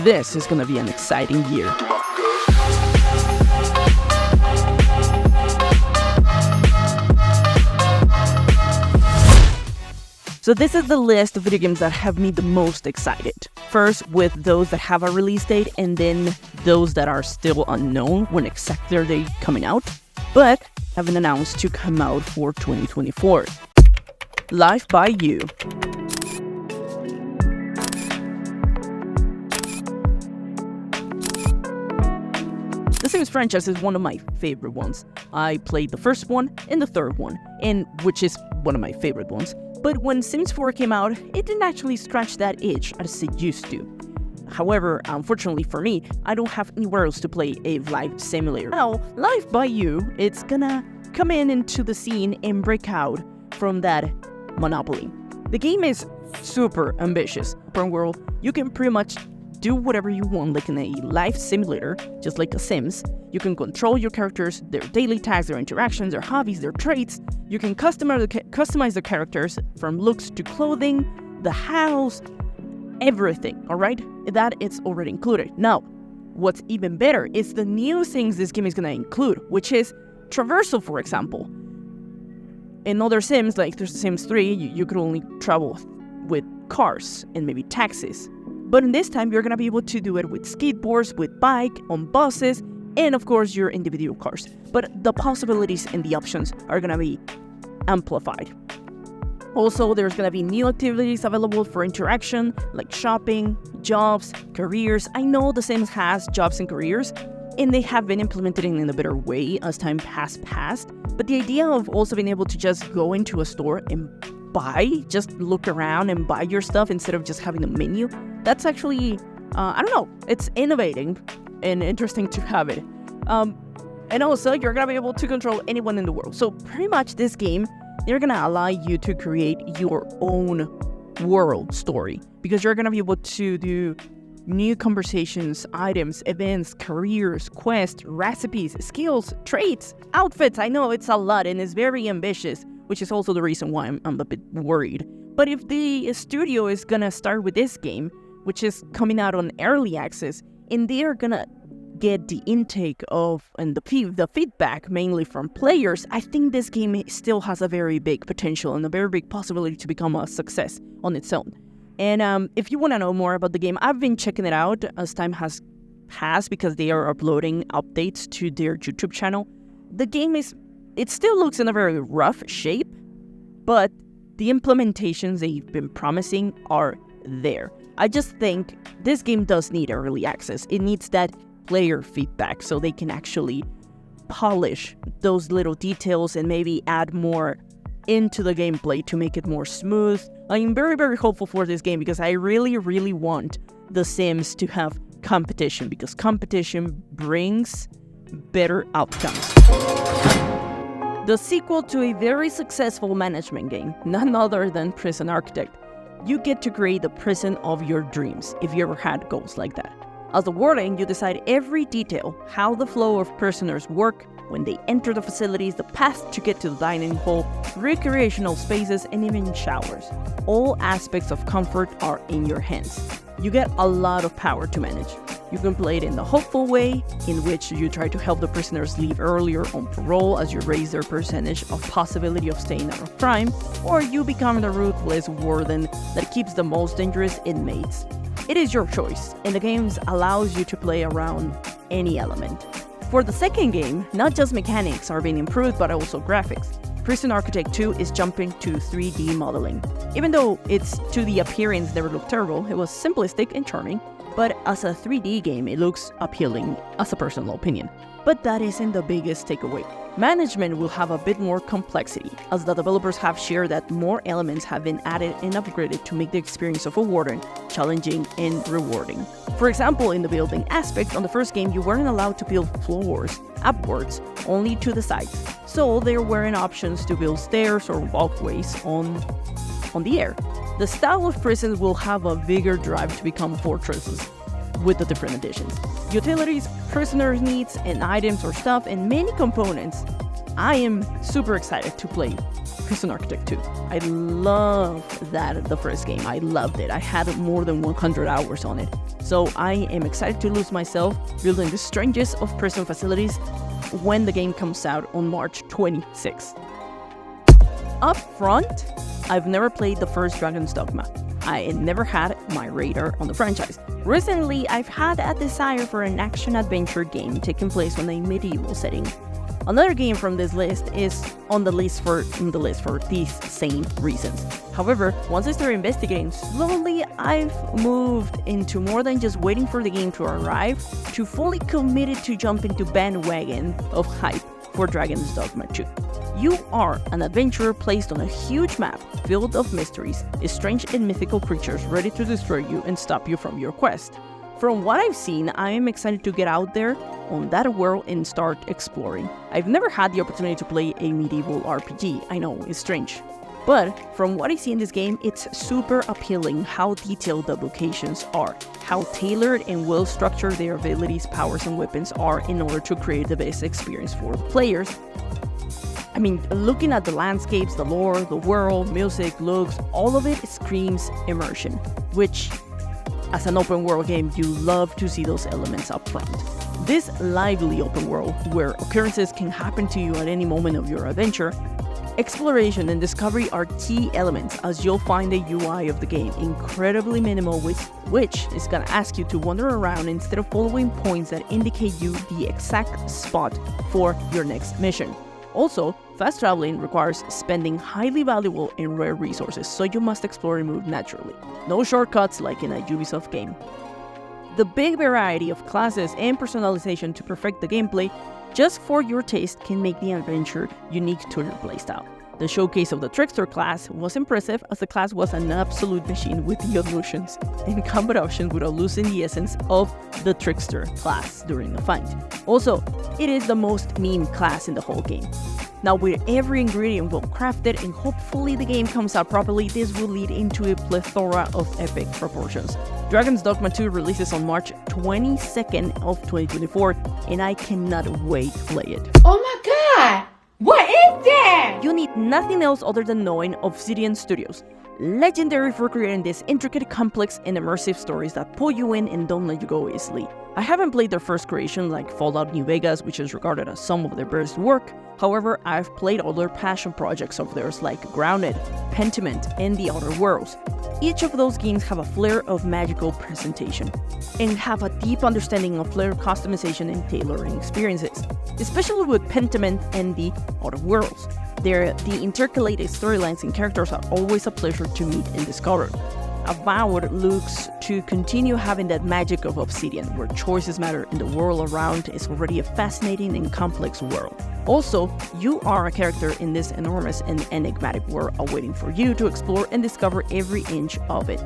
this is gonna be an exciting year. So this is the list of video games that have me the most excited. First, with those that have a release date, and then those that are still unknown when exactly are they coming out, but have been announced to come out for 2024. Life by You. The Sims franchise is one of my favorite ones. I played the first one and the third one, and which is one of my favorite ones. But when Sims 4 came out, it didn't actually scratch that itch as it used to. However, unfortunately for me, I don't have anywhere else to play a life simulator. Now, Life by You, it's gonna come into the scene and break out from that monopoly. The game is super ambitious. Open world, you can pretty much do whatever you want like in a life simulator, just like a Sims. You can control your characters, their daily tasks, their interactions, their hobbies, their traits. You can customize the characters from looks to clothing, the house, everything, alright? That is already included. Now, what's even better is the new things this game is gonna include, which is traversal, for example. In other Sims, like there's Sims 3, you could only travel with cars and maybe taxis. But in this time, you're gonna be able to do it with skateboards, with bike, on buses, and of course your individual cars. But the possibilities and the options are gonna be amplified. Also, there's gonna be new activities available for interaction, like shopping, jobs, careers. I know The Sims has jobs and careers, and they have been implemented in a better way as time has passed. But the idea of also being able to just go into a store and just look around and buy your stuff instead of just having a menu, that's actually, I don't know, it's innovating and interesting to have it. And also, you're gonna be able to control anyone in the world. So pretty much this game, they're gonna allow you to create your own world story, because you're gonna be able to do new conversations, items, events, careers, quests, recipes, skills, traits, outfits. I know it's a lot and it's very ambitious, which is also the reason why I'm a bit worried. But if the studio is gonna start with this game, which is coming out on early access, and they're gonna get the intake of and the feedback mainly from players, I think this game still has a very big potential and a very big possibility to become a success on its own. And if you want to know more about the game, I've been checking it out as time has passed because they are uploading updates to their YouTube channel. The game it still looks in a very rough shape, but the implementations they've been promising are there. I just think this game does need early access. It needs that player feedback so they can actually polish those little details and maybe add more into the gameplay to make it more smooth. I'm very, very hopeful for this game because I really, really want The Sims to have competition, because competition brings better outcomes. The sequel to a very successful management game, none other than Prison Architect. You get to create the prison of your dreams, if you ever had goals like that. As a warden, you decide every detail, how the flow of prisoners work, when they enter the facilities, the path to get to the dining hall, recreational spaces, and even showers. All aspects of comfort are in your hands. You get a lot of power to manage. You can play it in the hopeful way, in which you try to help the prisoners leave earlier on parole as you raise their percentage of possibility of staying out of crime, or you become the ruthless warden that keeps the most dangerous inmates. It is your choice, and the game allows you to play around any element. For the second game, not just mechanics are being improved, but also graphics. Prison Architect 2 is jumping to 3D modeling. Even though its 2D appearance never looked terrible, it was simplistic and charming, but as a 3D game, it looks appealing, as a personal opinion. But that isn't the biggest takeaway. Management will have a bit more complexity, as the developers have shared that more elements have been added and upgraded to make the experience of a warden challenging and rewarding. For example, in the building aspect, on the first game you weren't allowed to build floors upwards, only to the sides. So there weren't options to build stairs or walkways on the air. The style of prisons will have a bigger drive to become fortresses with the different additions. Utilities, prisoners' needs, and items or stuff, and many components. I am super excited to play Prison Architect 2. I love the first game. I loved it. I had more than 100 hours on it. So I am excited to lose myself building the strangest of prison facilities when the game comes out on March 26th. Up front, I've never played the first Dragon's Dogma. I never had my radar on the franchise. Recently, I've had a desire for an action-adventure game taking place in a medieval setting. Another game from this list is on the list for these same reasons. However, once I started investigating, slowly I've moved into more than just waiting for the game to arrive to fully committed to jump into bandwagon of hype for Dragon's Dogma 2. You are an adventurer placed on a huge map filled of mysteries, strange and mythical creatures ready to destroy you and stop you from your quest. From what I've seen, I am excited to get out there on that world and start exploring. I've never had the opportunity to play a medieval RPG. I know, it's strange. But from what I see in this game, it's super appealing how detailed the locations are, how tailored and well structured their abilities, powers, and weapons are in order to create the best experience for the players. I mean, looking at the landscapes, the lore, the world, music, looks, all of it screams immersion, which, as an open world game, you love to see those elements up front. This lively open world, where occurrences can happen to you at any moment of your adventure, exploration and discovery are key elements, as you'll find the UI of the game incredibly minimal, which is gonna ask you to wander around instead of following points that indicate you the exact spot for your next mission. Also, fast traveling requires spending highly valuable and rare resources, so you must explore and move naturally. No shortcuts like in a Ubisoft game. The big variety of classes and personalization to perfect the gameplay just for your taste can make the adventure unique to your playstyle. The showcase of the Trickster class was impressive, as the class was an absolute machine with the illusions and combat options without losing the essence of the Trickster class during the fight. Also, it is the most meme class in the whole game. Now, with every ingredient well crafted and hopefully the game comes out properly, this will lead into a plethora of epic proportions. Dragon's Dogma 2 releases on March 22nd of 2024, and I cannot wait to play it. Oh my god! What is that? You need nothing else other than knowing Obsidian Studios, legendary for creating these intricate, complex, and immersive stories that pull you in and don't let you go easily. I haven't played their first creation like Fallout New Vegas, which is regarded as some of their best work. However, I've played other passion projects of theirs like Grounded, Pentiment, and The Outer Worlds. Each of those games have a flair of magical presentation and have a deep understanding of player customization and tailoring experiences, especially with Pentiment and The Outer Worlds. The intercalated storylines and characters are always a pleasure to meet and discover. Avowed looks to continue having that magic of Obsidian, where choices matter and the world around is already a fascinating and complex world. Also, you are a character in this enormous and enigmatic world awaiting for you to explore and discover every inch of it.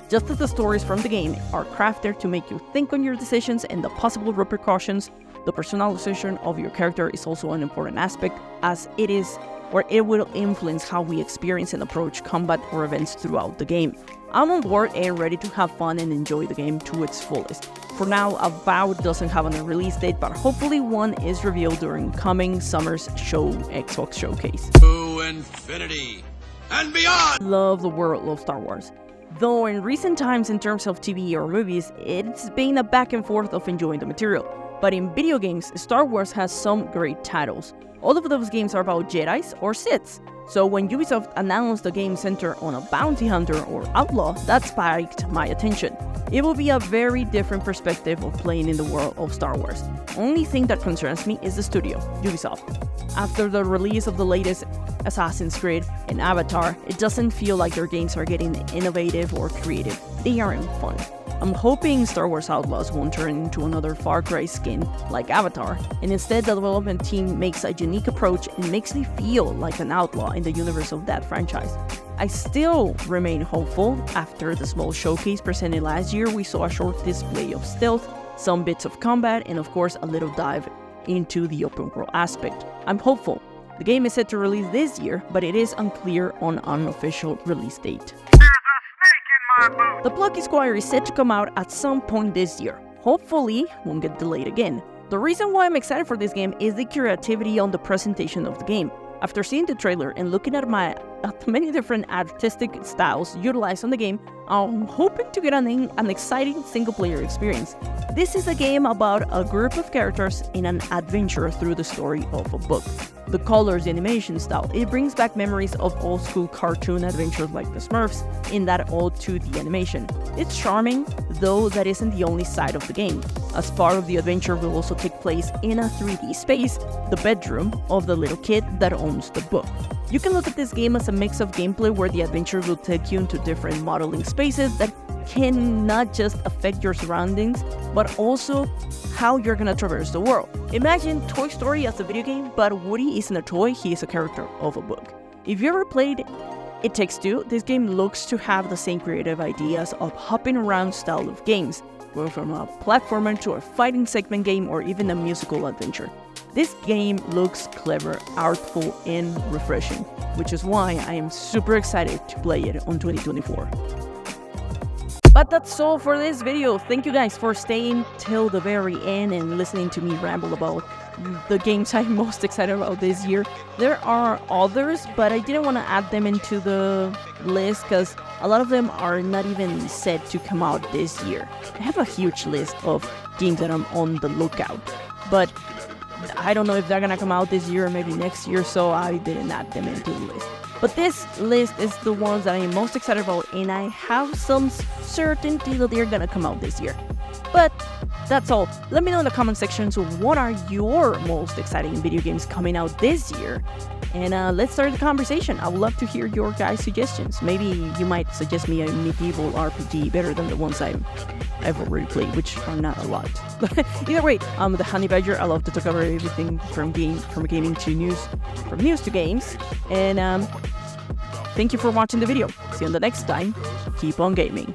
Just as the stories from the game are crafted to make you think on your decisions and the possible repercussions, the personalization of your character is also an important aspect, as it will influence how we experience and approach combat or events throughout the game. I'm on board and ready to have fun and enjoy the game to its fullest. For now, Avowed doesn't have a release date, but hopefully one is revealed during coming summer's Xbox showcase. To infinity and beyond! Love the world of Star Wars. Though in recent times in terms of TV or movies, it's been a back and forth of enjoying the material. But in video games, Star Wars has some great titles. All of those games are about Jedis or Siths. So when Ubisoft announced the game center on a bounty hunter or outlaw, that spiked my attention. It will be a very different perspective of playing in the world of Star Wars. Only thing that concerns me is the studio, Ubisoft. After the release of the latest Assassin's Creed and Avatar, it doesn't feel like their games are getting innovative or creative. They aren't fun. I'm hoping Star Wars Outlaws won't turn into another Far Cry skin like Avatar, and instead the development team makes a unique approach and makes me feel like an outlaw in the universe of that franchise. I still remain hopeful. After the small showcase presented last year, we saw a short display of stealth, some bits of combat, and of course a little dive into the open world aspect. I'm hopeful. The game is set to release this year, but it is unclear on an official release date. The Plucky Squire is set to come out at some point this year. Hopefully, won't get delayed again. The reason why I'm excited for this game is the creativity on the presentation of the game. After seeing the trailer and looking at the many different artistic styles utilized on the game, I'm hoping to get an exciting single-player experience. This is a game about a group of characters in an adventure through the story of a book. The colors, the animation style, it brings back memories of old-school cartoon adventures like the Smurfs in that old 2D animation. It's charming, though that isn't the only side of the game, as part of the adventure will also take place in a 3D space, the bedroom of the little kid that owns the book. You can look at this game as a mix of gameplay where the adventure will take you into different modeling spaces that can not just affect your surroundings, but also how you're gonna traverse the world. Imagine Toy Story as a video game, but Woody isn't a toy, he is a character of a book. If you ever played It Takes Two, this game looks to have the same creative ideas of hopping around style of games, going from a platformer to a fighting segment game or even a musical adventure. This game looks clever, artful, and refreshing, which is why I am super excited to play it on 2024. But that's all for this video. Thank you guys for staying till the very end and listening to me ramble about the games I'm most excited about this year. There are others, but I didn't want to add them into the list because a lot of them are not even set to come out this year. I have a huge list of games that I'm on the lookout, but I don't know if they're gonna come out this year or maybe next year, so I didn't add them into the list. But this list is the ones that I'm most excited about, and I have some certainty that they're gonna come out this year. But that's all. Let me know in the comment section, so what are your most exciting video games coming out this year? And let's start the conversation. I would love to hear your guys' suggestions. Maybe you might suggest me a medieval RPG better than the ones I've already played, which are not a lot. Either way, I'm the Honey Badger. I love to talk about everything from gaming to news, from news to games. And thank you for watching the video. See you on the next time. Keep on gaming.